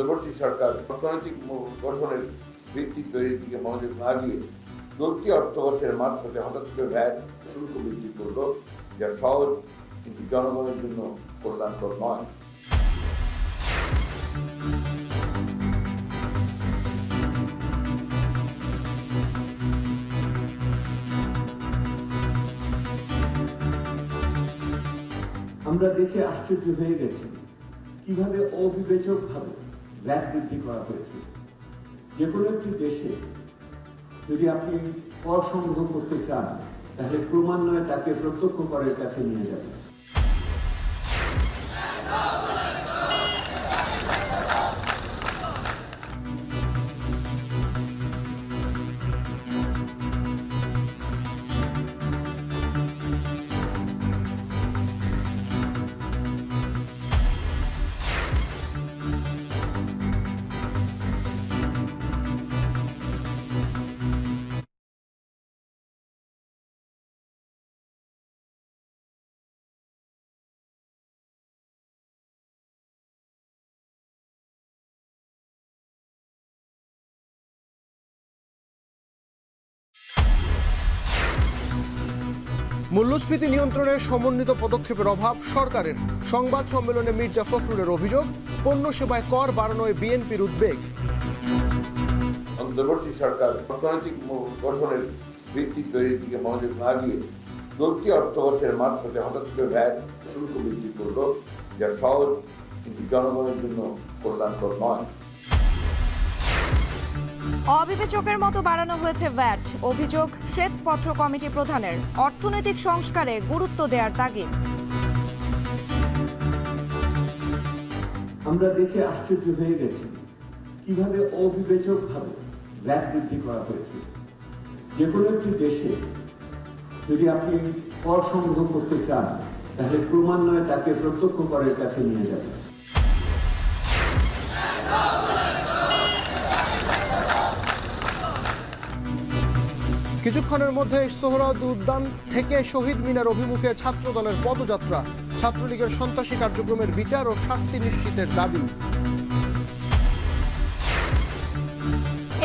অন্তর্বর্তী সরকার অর্থনৈতিক গঠনের ভিত্তি তৈরির দিকে মনোযোগ না দিয়ে চলতি অর্থ বছরের মাঝপথে হঠাৎ করে ভ্যাট শুল্ক বৃদ্ধি করলো, যা সহজ কিন্তু জনগণের জন্য কল্যাণকর নয়। আমরা দেখে আশ্চর্য হয়ে গেছি কিভাবে অবিবেচকভাবে ভ্যাট বৃদ্ধি করা হয়েছে। যে কোনো একটি দেশে যদি আপনি কর সংগ্রহ করতে চান, তাহলে ক্রমান্বয়ে তাকে প্রত্যক্ষ করের কাছে নিয়ে যাবেন। মূল্যস্ফীতি নিয়ন্ত্রণে সমন্বিত পদক্ষেপের অভাব সরকারের। সংবাদ সম্মেলনে মির্জা ফখরুলের অভিযোগ, পণ্য সেবায় কর বাড়ানোয় বিএনপির উদ্বেগ। অন্তর্বর্তী সরকার অর্থনৈতিক গঠনের ভিত্তি তৈরির দিকে মনোযোগ না দিয়ে চলতি অর্থ বছরের মাঝপথে হঠাৎ করে ভ্যাট শুল্ক বৃদ্ধি করলো, যা সহজ কিন্তু জনগণের জন্য কল্যাণকর নয়। অবিবেচকের মতো বাড়ানো হয়েছে ভ্যাট, অভিযোগ শ্বেতপত্র কমিটি প্রধানের। অর্থনৈতিক সংস্কারে গুরুত্ব দেওয়ার তাগিদ। আমরা দেখে আশ্চর্য হয়ে গেছি কিভাবে অবিবেচকভাবে ভ্যাট বৃদ্ধি করা হয়েছে। যে কোনো একটি দেশে যদি আপনি কর সংগ্রহ করতে চান, তাহলে ক্রমান্বয়ে তাকে প্রত্যক্ষ করের কাছে নিয়ে যাবেন। কিছুক্ষণের মধ্যে সোহরাওয়ার্দী উদ্যান থেকে শহীদ মিনার অভিমুখে ছাত্রদলের পদযাত্রা। ছাত্রলীগের সন্ত্রাসী কার্যক্রমের বিচার ও শাস্তি নিশ্চিতের দাবি।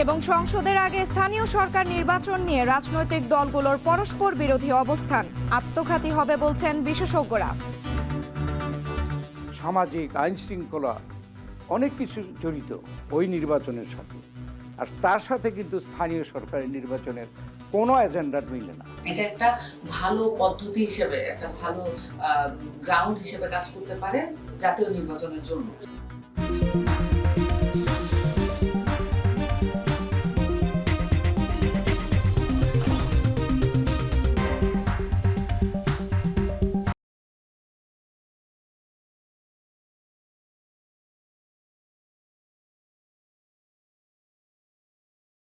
এবং সংসদের আগে স্থানীয় সরকার নির্বাচন নিয়ে রাজনৈতিক দলগুলোর পরস্পর বিরোধী অবস্থান আত্মঘাতী হবে বলছেন বিশেষজ্ঞরা। সামাজিক আইন শৃঙ্খলা অনেক কিছু জড়িত ওই নির্বাচনের সাথে, আর তার সাথে কিন্তু স্থানীয় সরকারের নির্বাচনের কোনো এজেন্ডা মিলে না। এটা একটা ভালো পদ্ধতি হিসেবে, একটা ভালো গ্রাউন্ড হিসেবে কাজ করতে পারে জাতীয় নির্বাচনের জন্য।